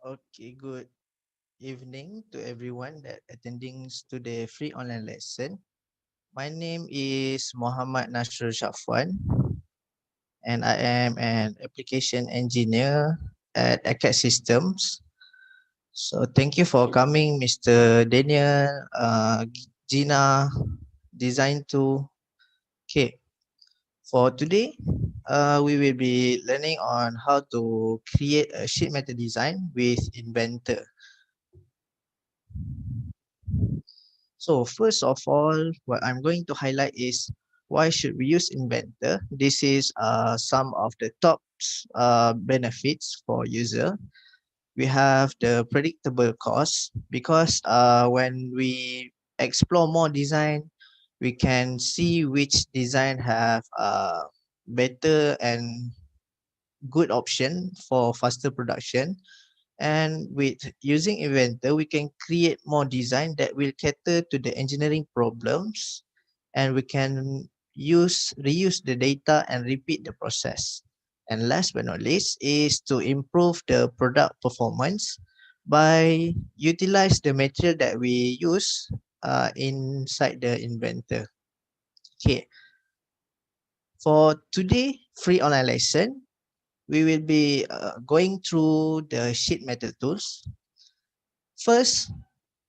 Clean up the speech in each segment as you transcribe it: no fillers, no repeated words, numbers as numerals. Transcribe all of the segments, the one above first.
Okay, good evening to everyone that attending to the free online lesson. My name is Muhammad Nasrul Shafwan and I am an application engineer at Acadsystems. So thank you for coming, Mr. Daniel, Gina, Design 2. Okay, for today, we will be learning on how to create a sheet metal design with Inventor. So first of all, what I'm going to highlight is why should we use Inventor? This is some of the top benefits for user. We have the predictable cost because when we explore more design, we can see which design have better and good option for faster production. And with using Inventor, we can create more design that will cater to the engineering problems, and we can reuse the data and repeat the process. And last but not least is to improve the product performance by utilize the material that we use inside the Inventor. Okay, for today free online lesson, we will be going through the sheet metal tools. First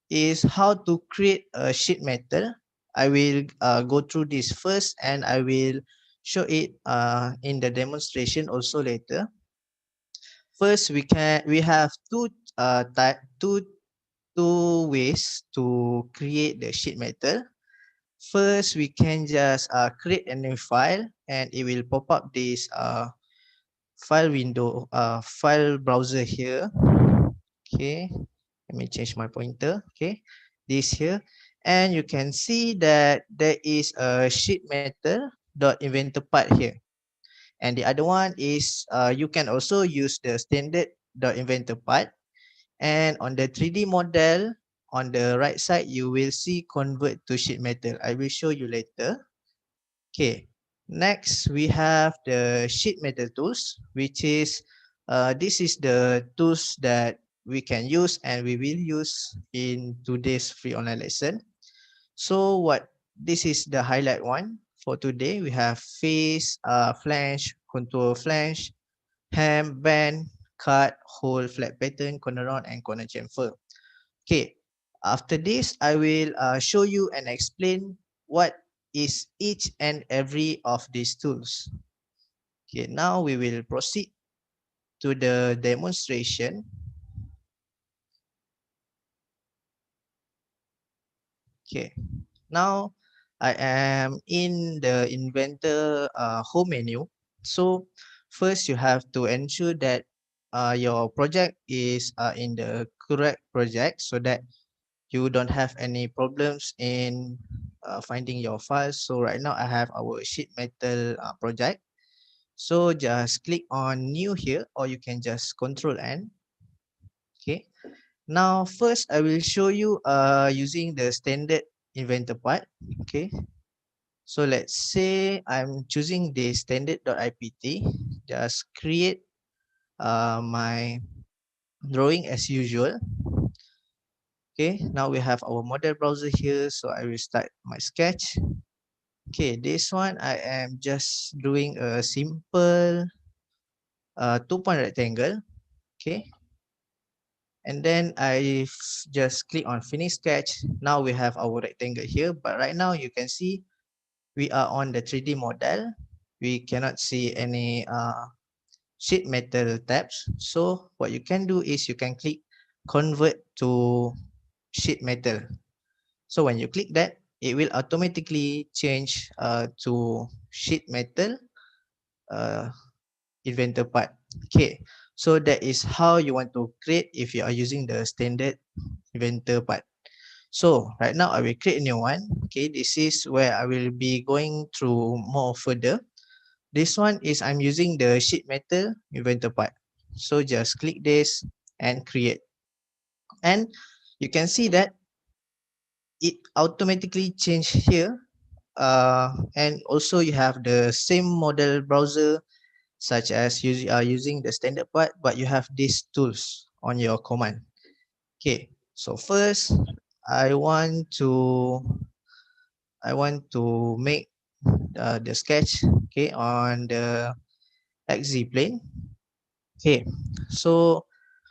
is how to create a sheet metal. I will go through this first and I will show it in the demonstration also later. First, we have two ways to create the sheet metal. First, we can just create a new file and it will pop up this file window, file browser here. Okay, let me change my pointer. Okay, this here, and you can see that there is a sheet metal dot inventor part here, and the other one is you can also use the standard dot inventor part, and on the 3D model on the right side you will see convert to sheet metal. I will show you later. Okay, next we have the sheet metal tools, which is this is the tools that we can use and we will use in today's free online lesson. So what this is the highlight one for today. We have face, flange, contour flange, hem, bend, cut, hole, flat pattern, corner round, and corner chamfer. Okay, after this, I will show you and explain what is each and every of these tools. Okay, now we will proceed to the demonstration. Okay, now I am in the Inventor home menu. So first you have to ensure that your project is in the correct project so that you don't have any problems in finding your files. So right now I have our sheet metal project. So just click on new here or you can just control N. Okay. Now first I will show you using the standard inventor part. Okay. So let's say I'm choosing the standard.ipt. Just create my drawing as usual. Okay, now we have our model browser here. So I will start my sketch. Okay, this one I am just doing a simple 2-point rectangle. Okay, and then just click on finish sketch. Now we have our rectangle here, but right now you can see we are on the 3D model. We cannot see any sheet metal tabs. So what you can do is you can click convert to sheet metal. So when you click that, it will automatically change to sheet metal uh, inventor part. Okay, so that is how you want to create if you are using the standard inventor part. So right now I will create a new one. Okay, this is where I will be going through more further. This one is I'm using the sheet metal inventor part. So just click this and create. And you can see that it automatically change here. And also you have the same model browser such as you are using the standard part, but you have these tools on your command. Okay, so first I want to make the sketch, okay, on the XZ plane. Okay, so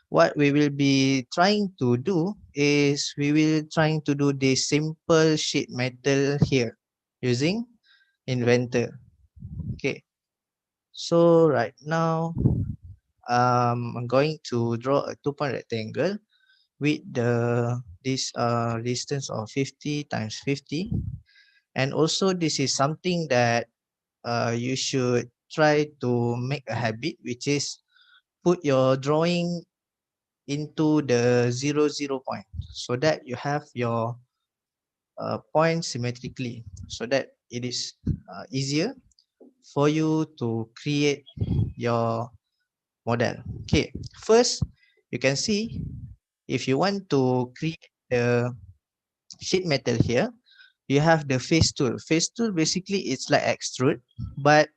what we will be trying to do is we will trying to do this simple sheet metal here using Inventor. Okay, so right now I'm going to draw a 2-point rectangle with the this distance of 50 times 50, and also this is something that you should try to make a habit, which is put your drawing into the 0 point, so that you have your point symmetrically, so that it is easier for you to create your model. Okay, first you can see, if you want to create the sheet metal here, you have the face tool. Face tool basically it's like extrude, but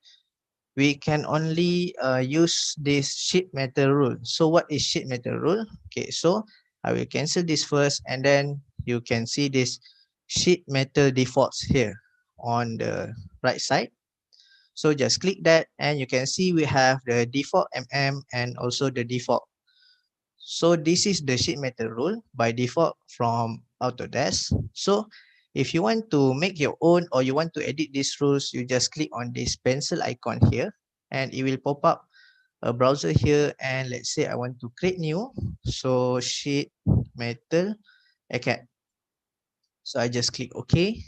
we can only use this sheet metal rule. So what is sheet metal rule? Okay, so I will cancel this first, and then you can see this sheet metal defaults here on the right side. So just click that, and you can see we have the default and also the default. So this is the sheet metal rule by default from Autodesk. So if you want to make your own or you want to edit these rules, you just click on this pencil icon here, and it will pop up a browser here. And let's say I want to create new. So sheet metal ACAD. So I just click OK.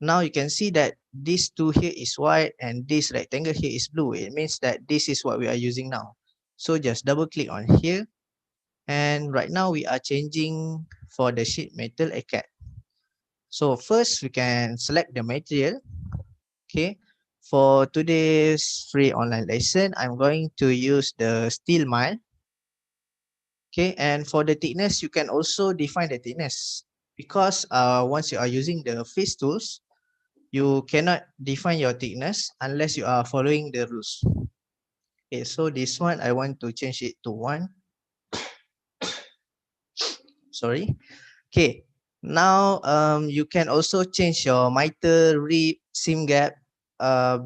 Now you can see that this two here is white and this rectangle here is blue. It means that this is what we are using now. So just double click on here. And right now we are changing for the sheet metal ACAD. So first we can select the material. Okay. For today's free online lesson, I'm going to use the steel mile. Okay. And for the thickness, you can also define the thickness, because once you are using the face tools, you cannot define your thickness unless you are following the rules. Okay. So this one, I want to change it to 1. Sorry. Okay, now you can also change your miter, rib, seam gap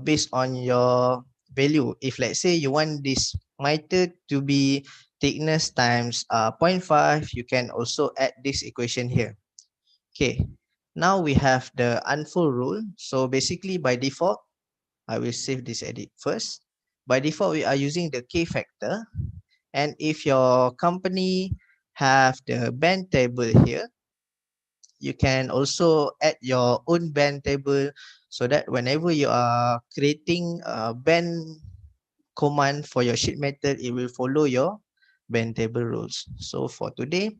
based on your value. If let's say you want this miter to be thickness times 0.5, you can also add this equation here. Okay, now we have the unfold rule. So basically by default, I will save this edit first. By default, we are using the K factor. And if your company have the band table here, you can also add your own band table, so that whenever you are creating a band command for your sheet metal, it will follow your band table rules. So for today,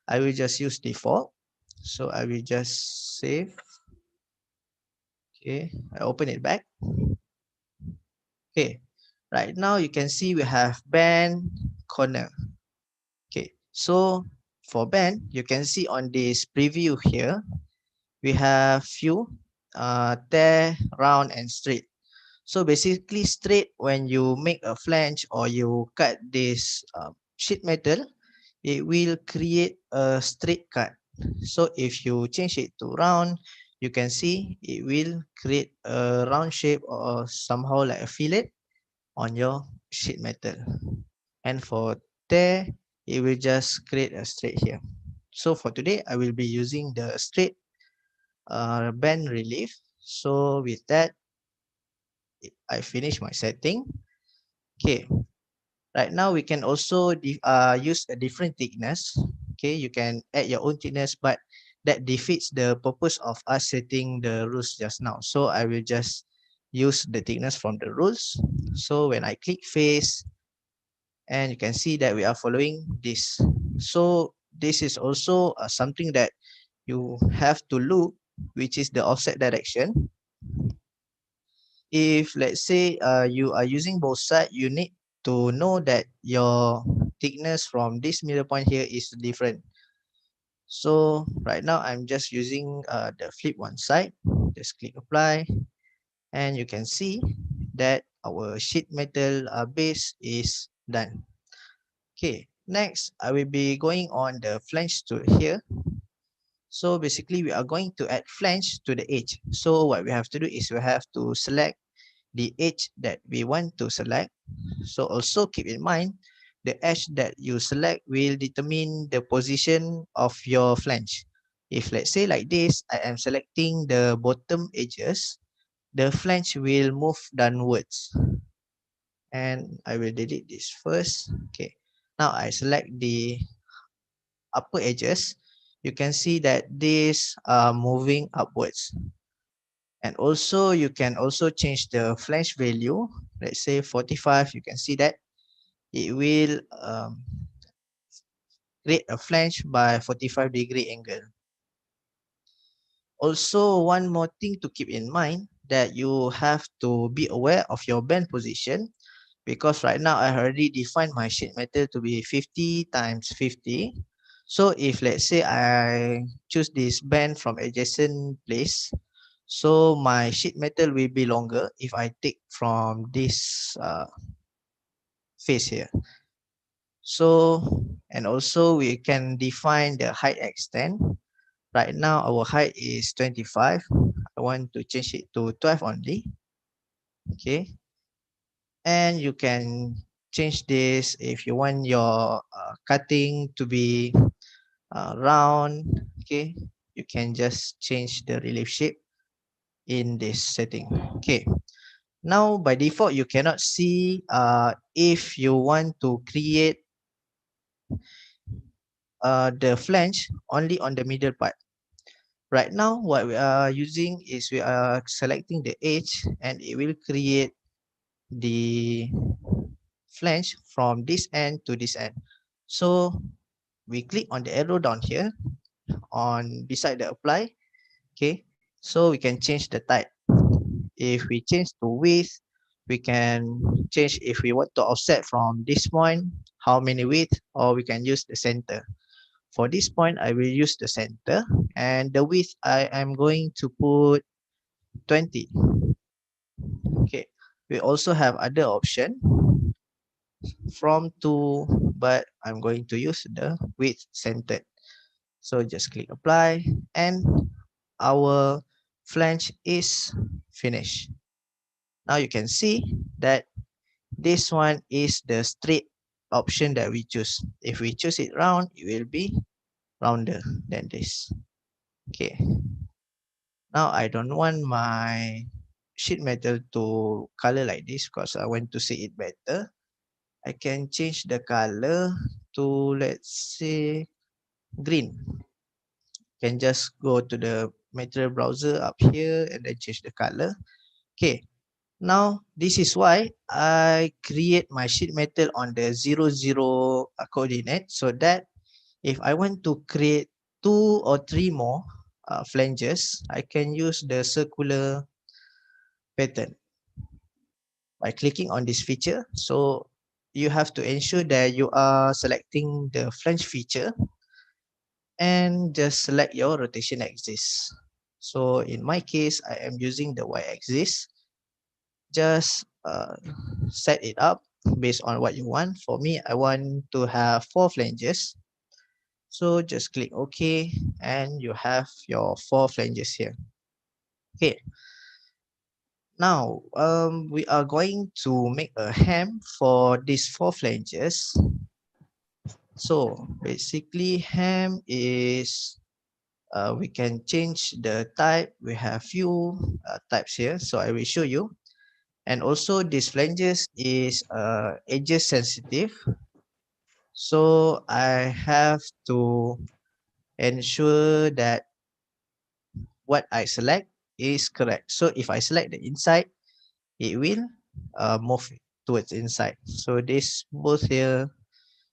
I will just use default. So I will just save. Okay, I open it back. Okay, right now you can see we have band corner. Okay, so for band, you can see on this preview here, we have few tear, round, and straight. So basically straight, when you make a flange or you cut this sheet metal, it will create a straight cut. So if you change it to round, you can see it will create a round shape or somehow like a fillet on your sheet metal. And for tear, it will just create a straight here. So for today, I will be using the straight band relief. So with that, I finish my setting. Okay, right now we can also use a different thickness. Okay, you can add your own thickness, but that defeats the purpose of us setting the rules just now. So I will just use the thickness from the rules. So when I click face, and you can see that we are following this. So this is also something that you have to look, which is the offset direction. If let's say you are using both sides, you need to know that your thickness from this middle point here is different. So right now I'm just using the flip one side. Just click apply, and you can see that our sheet metal base is done. Okay, next I will be going on the flange tool here. So basically we are going to add flange to the edge. So what we have to do is we have to select the edge that we want to select. So also keep in mind, the edge that you select will determine the position of your flange. If let's say like this, I am selecting the bottom edges, the flange will move downwards. And I will delete this first. Okay. Now I select the upper edges. You can see that these are moving upwards. And also you can also change the flange value. Let's say 45, you can see that it will create a flange by 45-degree angle. Also, one more thing to keep in mind, that you have to be aware of your bend position, because right now I already defined my sheet metal to be 50 times 50. So if let's say I choose this bend from adjacent place, so my sheet metal will be longer if I take from this face here. So, and also we can define the height extent. Right now our height is 25. I want to change it to 12 only. Okay. And you can change this if you want your cutting to be round. Okay. You can just change the relief shape in this setting. Okay. Now by default you cannot see if you want to create the flange only on the middle part. Right now, what we are using is we are selecting the edge and it will create the flange from this end to this end. So we click on the arrow down here on beside the apply. Okay, so we can change the type. If we change to width, we can change if we want to offset from this point, how many width, or we can use the center. For this point, I will use the center, and the width I am going to put 20. Okay, we also have other option from to, but I'm going to use the width centered. So just click apply and our flange is finished. Now you can see that this one is the straight option that we choose. If we choose it round, it will be rounder than this. Okay. Now I don't want my sheet metal to color like this because I want to see it better. I can change the color to, let's say, green. Can just go to the material browser up here and then change the color. Okay. Now this is why I create my sheet metal on the 00 coordinate, so that if I want to create 2 or 3 more flanges, I can use the circular pattern by clicking on this feature. So you have to ensure that you are selecting the flange feature and just select your rotation axis. So in my case, I am using the y-axis. Just set it up based on what you want. For me, I want to have 4 flanges. So just click OK and you have your 4 flanges here. Okay. Now, we are going to make a hem for these 4 flanges. So basically hem is, we can change the type. We have few types here. So I will show you. And also this flanges is edges sensitive. So I have to ensure that what I select is correct. So if I select the inside, it will move towards inside. So this both here,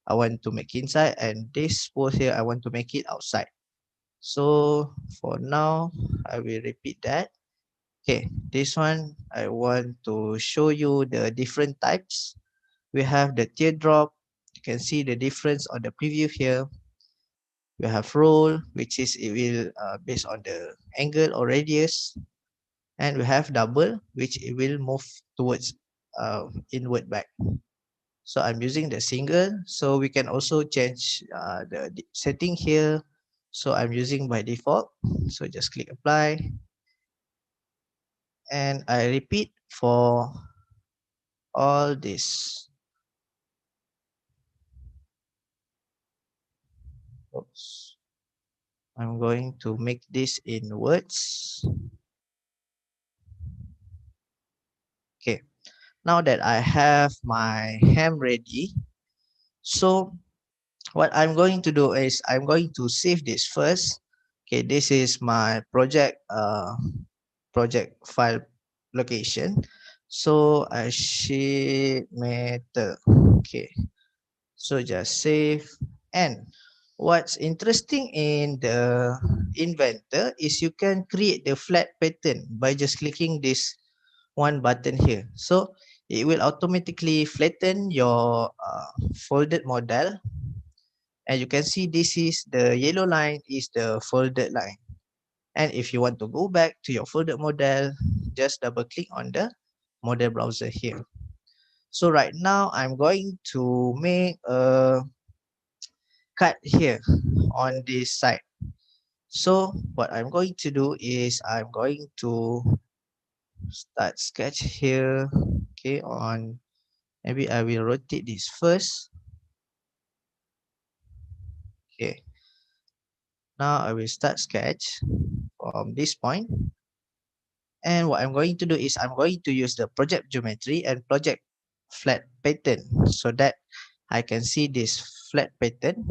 I want to make inside, and this both here, I want to make it outside. So for now, I will repeat that. Okay, this one, I want to show you the different types. We have the teardrop. You can see the difference on the preview here. We have roll, which is it will based on the angle or radius. And we have double, which it will move towards inward back. So I'm using the single, so we can also change the setting here. So I'm using by default, so just click apply, and I repeat for all this. Oops. I'm going to make this in words. Okay, now that I have my ham ready, so what I'm going to do is I'm going to save this first. Okay, this is my project file location. So I ship method. Okay, so just save. And what's interesting in the inventor is you can create the flat pattern by just clicking this one button here. So it will automatically flatten your folded model. And you can see this is the yellow line is the folded line. And if you want to go back to your folded model, just double click on the model browser here. So right now I'm going to make a cut here on this side. So what I'm going to do is I'm going to start sketch here. Okay, on maybe I will rotate this first. Okay, now I will start sketch from this point. And what I'm going to do is I'm going to use the project geometry and project flat pattern so that I can see this flat pattern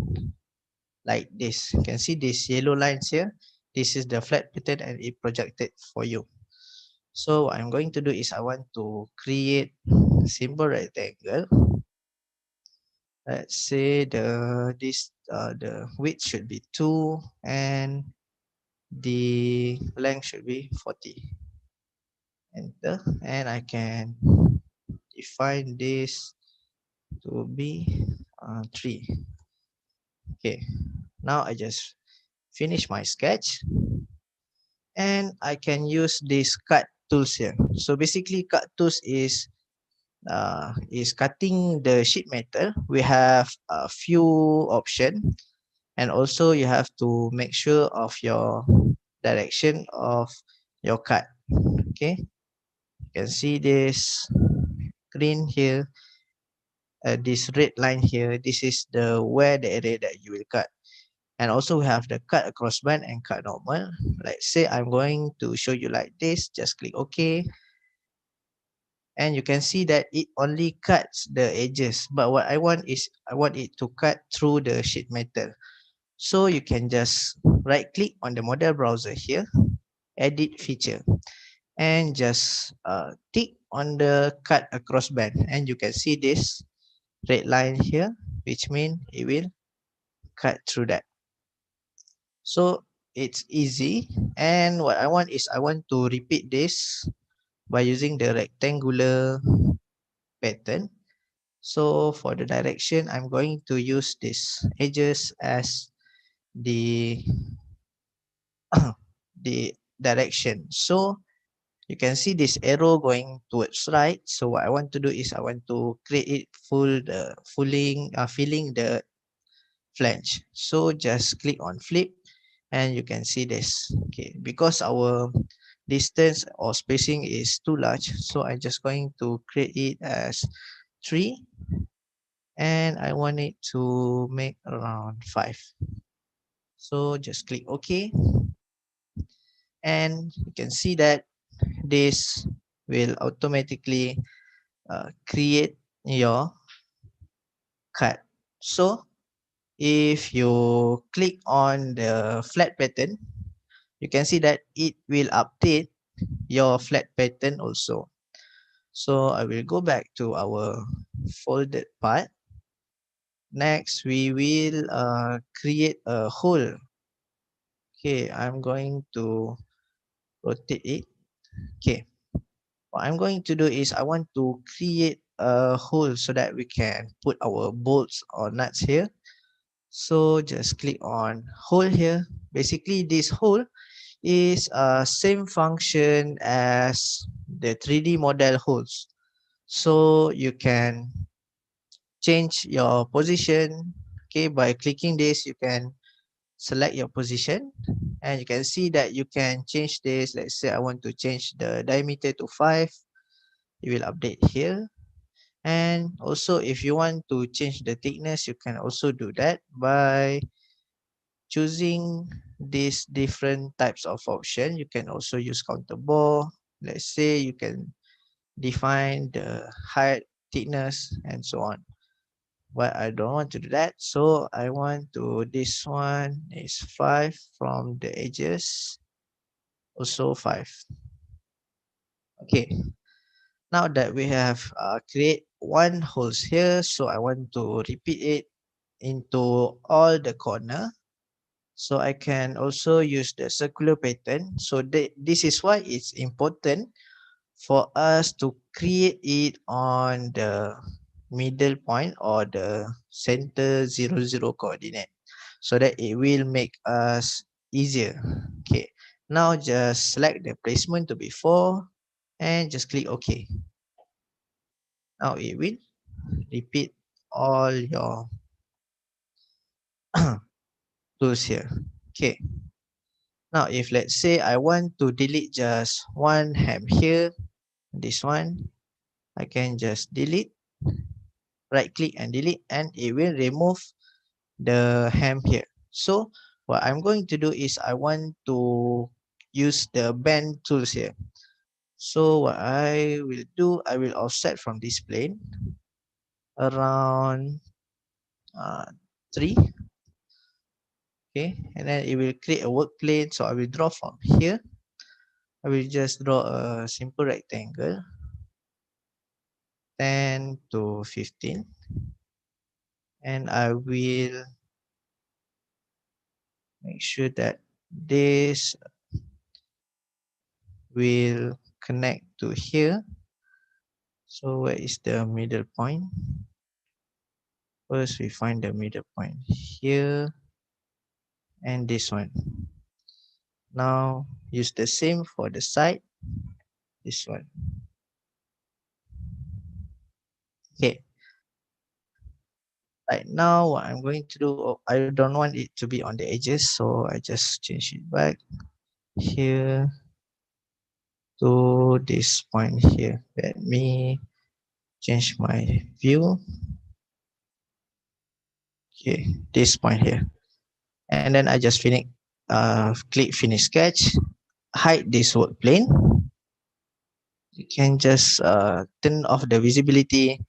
like this. You can see these yellow lines here. This is the flat pattern and it projected for you. So what I'm going to do is I want to create simple rectangle. Let's say the width should be 2 and the length should be 40. Enter, and I can define this to be 3. Okay, now I just finish my sketch and I can use this cut tools here. So basically cut tools is cutting the sheet metal. We have a few options, and also you have to make sure of your direction of your cut. Okay, you can see this green here, this red line here. This is the where the area that you will cut. And also we have the cut across band and cut normal. Like say I'm going to show you like this, just click OK. And you can see that it only cuts the edges. But what I want is I want it to cut through the sheet metal. So you can just right click on the model browser here, edit feature, and just tick on the cut across band. And you can see this red line here, which means it will cut through that. So it's easy. And what I want is I want to repeat this by using the rectangular pattern. So for the direction, I'm going to use this edges as the the direction. So you can see this arrow going towards right. So what I want to do is I want to create it filling the flange. So just click on flip and you can see this. Okay, because our distance or spacing is too large, so I'm just going to create it as 3 and I want it to make around 5. So just click OK, and you can see that this will automatically create your cut. So if you click on the flat pattern, you can see that it will update your flat pattern also. So I will go back to our folded part. Next, we will create a hole. Okay, I'm going to rotate it. Okay, what I'm going to do is I want to create a hole so that we can put our bolts or nuts here. So just click on hole here. Basically, this hole is same function as the 3D model holes. So you can change your position. Okay, by clicking this, you can select your position, and you can see that you can change this. Let's say I want to change the diameter to 5. You will update here. And also if you want to change the thickness, you can also do that by choosing these different types of option. You can also use counter bore. Let's say you can define the height, thickness, and so on. But I don't want to do that, so I want to, this one is 5 from the edges, also 5. Okay, now that we have create one holes here, so I want to repeat it into all the corner. So I can also use the circular pattern. So this is why it's important for us to create it on the middle point or the center 00 coordinate, so that it will make us easier. Okay, now just select the placement to be 4 and just click OK. Now it will repeat all your tools here. Okay, now if let's say I want to delete just one hem here, this one, I can just delete, right click and delete, and it will remove the hem here. So what I'm going to do is I want to use the bend tools here. So what I will do, I will offset from this plane around 3. Okay, and then it will create a work plane. So I will draw from here. I will just draw a simple rectangle, 10 to 15, and I will make sure that this will connect to here. So where is the middle point? First we find the middle point here and this one. Now use the same for the side, this one. Okay, right now what I'm going to do, I don't want it to be on the edges, so I just change it back here to this point here. Let me change my view. Okay, this point here, and then I just click finish sketch, hide this work plane. You can just turn off the visibility,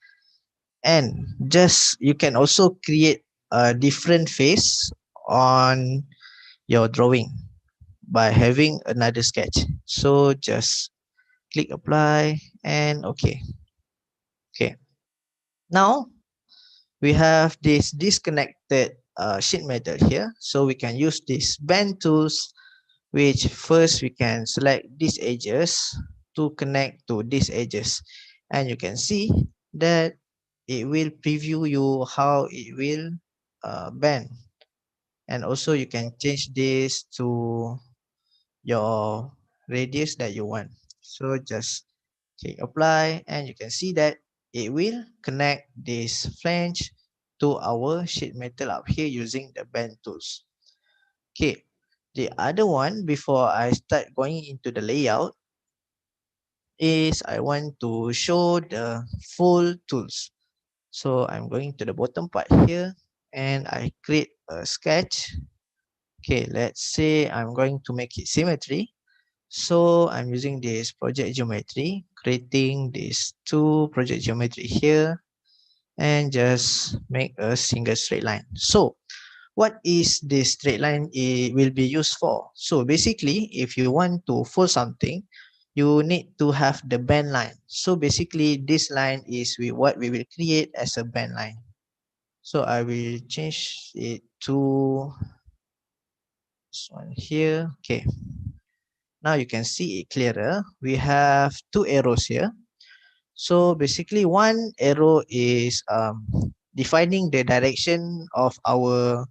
and just you can also create a different face on your drawing by having another sketch. So just click apply and okay. Okay, now we have this disconnected sheet metal here, so we can use these bend tools, which first we can select these edges to connect to these edges, and you can see that it will preview you how it will bend, and also you can change this to your radius that you want. So just click apply, and you can see that it will connect this flange to our sheet metal up here using the bend tools. Okay, the other one before I start going into the layout is I want to show the full tools. So I'm going to the bottom part here and I create a sketch. Okay, let's say I'm going to make it symmetry. So I'm using this project geometry, creating these two project geometry here and just make a single straight line. So what is this straight line it will be used for? So basically, if you want to fold something, you need to have the bend line. So basically, this line is what we will create as a bend line. So I will change it to this one here. Okay. Now you can see it clearer. We have two arrows here. So basically, one arrow is defining the direction of our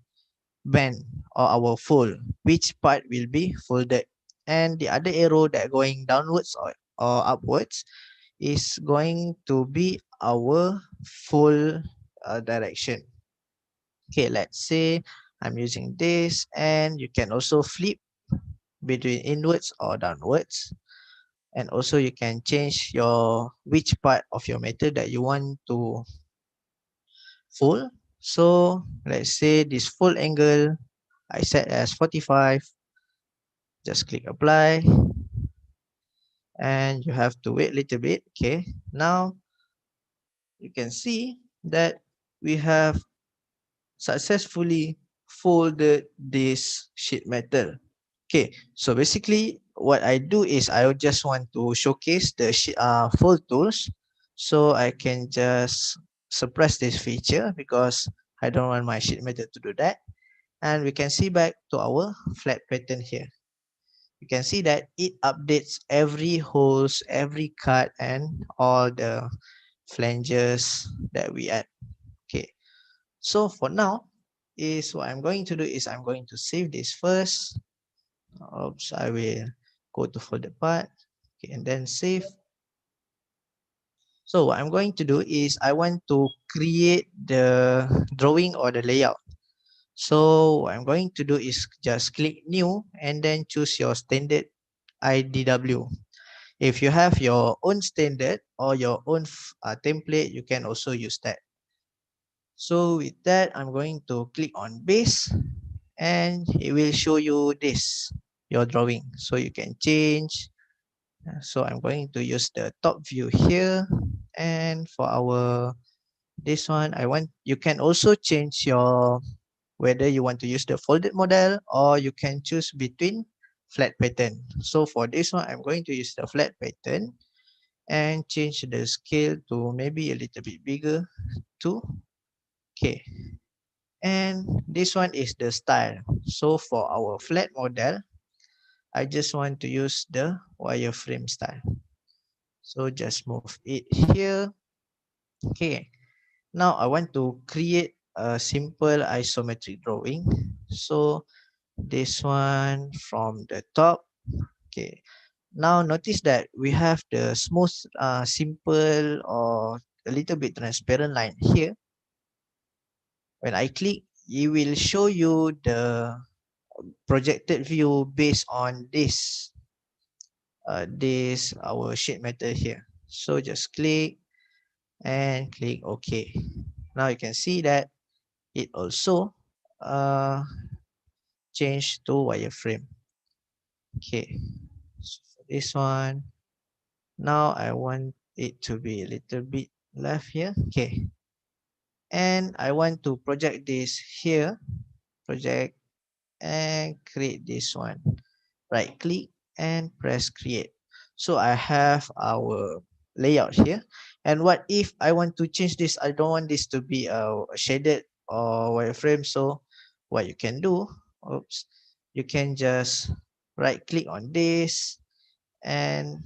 bend or our fold, which part will be folded, and the other arrow that going downwards or upwards is going to be our full direction. Okay, let's say I'm using this, and you can also flip between inwards or downwards. And also you can change your which part of your metal that you want to full. So let's say this full angle I set as 45. Just click apply, and you have to wait a little bit. Okay, now you can see that we have successfully folded this sheet metal. Okay, so basically what I do is I just want to showcase the fold tools. So I can just suppress this feature because I don't want my sheet metal to do that. And we can see back to our flat pattern here. You can see that it updates every holes, every cut, and all the flanges that we add. Okay, so for now is what I'm going to do is I'm going to save this first. Oops, I will go to folder part, okay, and then save. So what I'm going to do is I want to create the drawing or the layout. So what I'm going to do is just click new and then choose your standard IDW. If you have your own standard or your own template, you can also use that. So with that, I'm going to click on base, and it will show you this, your drawing. So you can change. So I'm going to use the top view here. And for our this one, you can also change your whether you want to use the folded model or you can choose between flat pattern. So for this one, I'm going to use the flat pattern and change the scale to maybe a little bit bigger too. Okay. And this one is the style. So for our flat model, I just want to use the wireframe style. So just move it here. Okay. Now I want to create a simple isometric drawing. So this one from the top. Okay. Now notice that we have the smooth, simple or a little bit transparent line here. When I click, it will show you the projected view based on this our sheet metal here. So just click and click OK. Now you can see that it also uh, changed to wireframe. Okay, so for this one, now I want it to be a little bit left here. Okay, and I want to project this here, project, and create this one. Right click and press create. So I have our layout here. And what if I want to change this? I don't want this to be a shaded or wireframe. So what you can do, oops, you can just right click on this and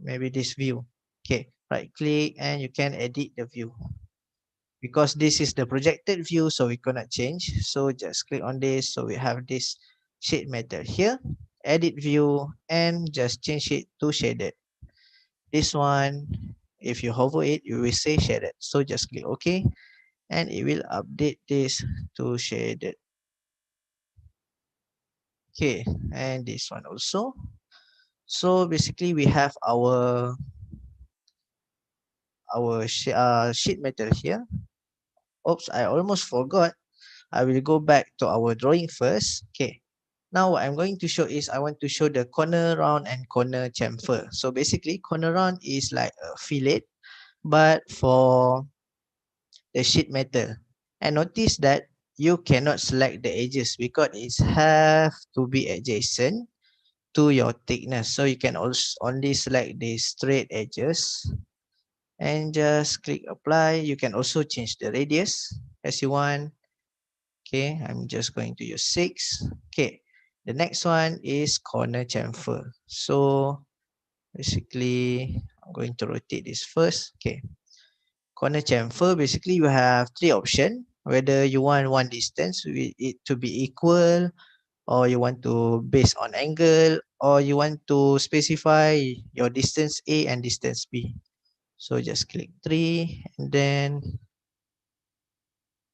maybe this view. Okay, right click and you can edit the view. Because this is the projected view, so we cannot change. So just click on this. So we have this sheet metal here, edit view, and just change it to shaded. This one, if you hover it, you will say shaded. So just click OK, and it will update this to shaded. Okay, and this one also. So basically we have our sheet metal here. Oops, I almost forgot. I will go back to our drawing first. Okay. Now what I'm going to show is I want to show the corner round and corner chamfer. So basically corner round is like a fillet, but for the sheet metal. And notice that you cannot select the edges because it have to be adjacent to your thickness. So you can also only select the straight edges and just click apply. You can also change the radius as you want. Okay, I'm just going to use 6. Okay, the next one is corner chamfer. So basically, I'm going to rotate this first. Okay, corner chamfer, basically you have 3 options. Whether you want one distance with it to be equal, or you want to base on angle, or you want to specify your distance A and distance B. So just click 3 and then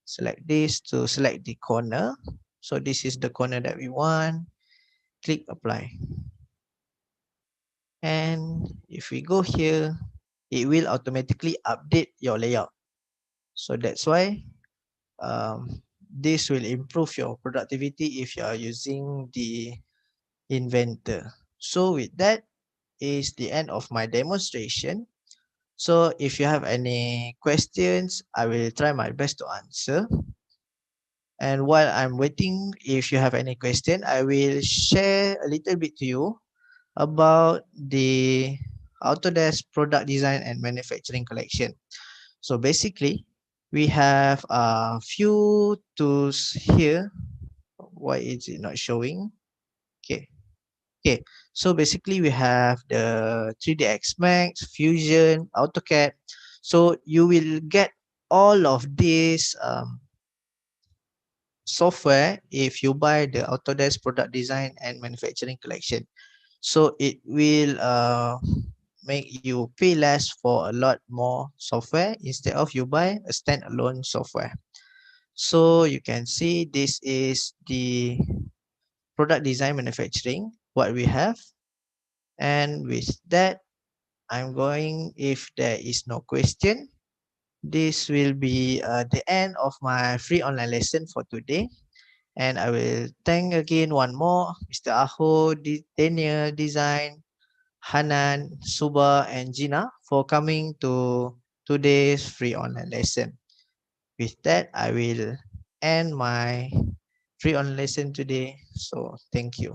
select this to select the corner. So this is the corner that we want. Click apply. And if we go here, it will automatically update your layout. So that's why this will improve your productivity if you are using the Inventor. So with that is the end of my demonstration. So if you have any questions, I will try my best to answer. And while I'm waiting, if you have any question, I will share a little bit to you about the Autodesk product design and manufacturing collection. So basically, we have a few tools here. Why is it not showing? Okay. Okay. So basically, we have the 3ds Max, Fusion, AutoCAD. So you will get all of these software if you buy the Autodesk product design and manufacturing collection. So it will make you pay less for a lot more software instead of you buy a standalone software. So you can see this is the product design manufacturing what we have, and with that I'm going, if there is no question, this will be the end of my free online lesson for today. And I will thank again one more Mr. Aho, Daniel Design, Hanan, Suba, and Gina for coming to today's free online lesson. With that, I will end my free online lesson today. So thank you.